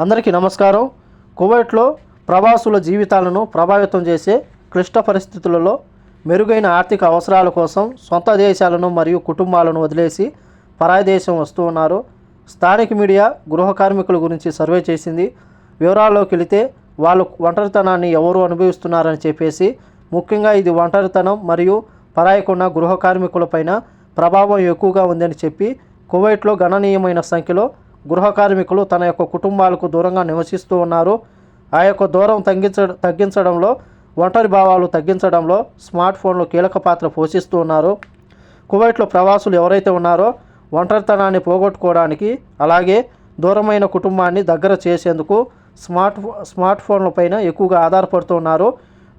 అందరికీ నమస్కారం. కువైట్లో ప్రవాసుల జీవితాలను ప్రభావితం చేసే క్లిష్ట పరిస్థితులలో మెరుగైన ఆర్థిక అవసరాల కోసం సొంత దేశాలను మరియు కుటుంబాలను వదిలేసి పరాయి దేశం వస్తూ ఉన్నారు. స్థానిక మీడియా గృహ కార్మికుల గురించి సర్వే చేసింది. వివరాల్లోకి వెళితే వాళ్ళు ఒంటరితనాన్ని ఎవరు అనుభవిస్తున్నారని చెప్పేసి, ముఖ్యంగా ఇది ఒంటరితనం మరియు పరాయికున్న గృహ కార్మికులపైన ప్రభావం ఎక్కువగా ఉందని చెప్పి, కువైట్లో గణనీయమైన సంఖ్యలో గృహ కార్మికులు తన యొక్క కుటుంబాలకు దూరంగా నివసిస్తూ ఉన్నారు. ఆ యొక్క దూరం తగ్గించడంలో, ఒంటరి భావాలు తగ్గించడంలో స్మార్ట్ ఫోన్లు కీలక పాత్ర పోషిస్తూ ఉన్నారు. కువైట్లో ప్రవాసులు ఎవరైతే ఉన్నారో ఒంటరితనాన్ని పోగొట్టుకోవడానికి, అలాగే దూరమైన కుటుంబాన్ని దగ్గర చేసేందుకు స్మార్ట్ ఫోన్లపైన ఎక్కువగా ఆధారపడుతూ ఉన్నారు.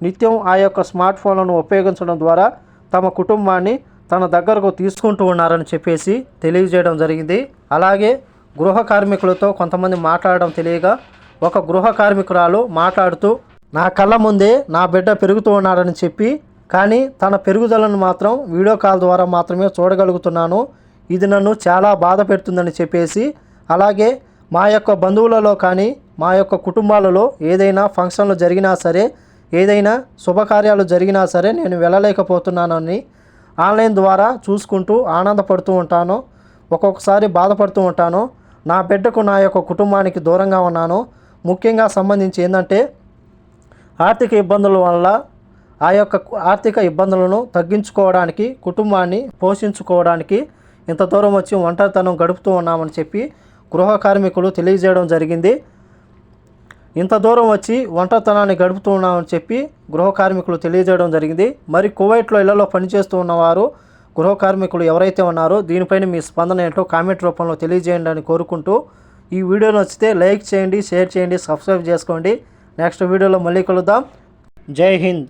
నిత్యం ఆ యొక్క స్మార్ట్ ఫోన్లను ఉపయోగించడం ద్వారా తమ కుటుంబాన్ని తన దగ్గరకు తీసుకుంటూ ఉన్నారని చెప్పేసి తెలియజేయడం జరిగింది. అలాగే గృహ కార్మికులతో కొంతమంది మాట్లాడడం తెలియగా, ఒక గృహ కార్మికురాలు మాట్లాడుతూ, నా కళ్ళ ముందే నా బిడ్డ పెరుగుతూ ఉన్నాడని చెప్పి, కానీ తన పెరుగుదలను మాత్రం వీడియో కాల్ ద్వారా మాత్రమే చూడగలుగుతున్నాను, ఇది నన్ను చాలా బాధ పెడుతుందని చెప్పేసి, అలాగే మా యొక్క బంధువులలో కానీ మా యొక్క కుటుంబాలలో ఏదైనా ఫంక్షన్లు జరిగినా సరే, ఏదైనా శుభకార్యాలు జరిగినా సరే నేను వెళ్ళలేకపోతున్నానని ఆన్లైన్ ద్వారా చూసుకుంటూ ఆనందపడుతూ ఉంటాను. ఒక్కొక్కసారి బాధపడుతూ ఉంటాను. నా బిడ్డకు నా యొక్క కుటుంబానికి దూరంగా ఉన్నాను. ముఖ్యంగా సంబంధించి ఏంటంటే, ఆర్థిక ఇబ్బందుల వల్ల ఆ యొక్క ఆర్థిక ఇబ్బందులను తగ్గించుకోవడానికి, కుటుంబాన్ని పోషించుకోవడానికి ఇంత దూరం వచ్చి ఒంటరితనం గడుపుతూ ఉన్నామని చెప్పి గృహ కార్మికులు తెలియజేయడం జరిగింది. ఇంత దూరం వచ్చి ఒంటరితనాన్ని గడుపుతూ ఉన్నామని చెప్పి గృహ కార్మికులు తెలియజేయడం జరిగింది. మరి కువైట్లో ఇళ్లలో పనిచేస్తూ ఉన్నవారు గృహ కార్మికులు ఎవరైతే ఉన్నారో దీనిపైన మీ స్పందన ఏంటో కామెంట్ రూపంలో తెలియజేయండి అని కోరుకుంటూ, ఈ వీడియో నచ్చితే లైక్ చేయండి, షేర్ చేయండి, సబ్స్క్రైబ్ చేసుకోండి. నెక్స్ట్ వీడియోలో మళ్ళీ కలుద్దాం. జై హింద్.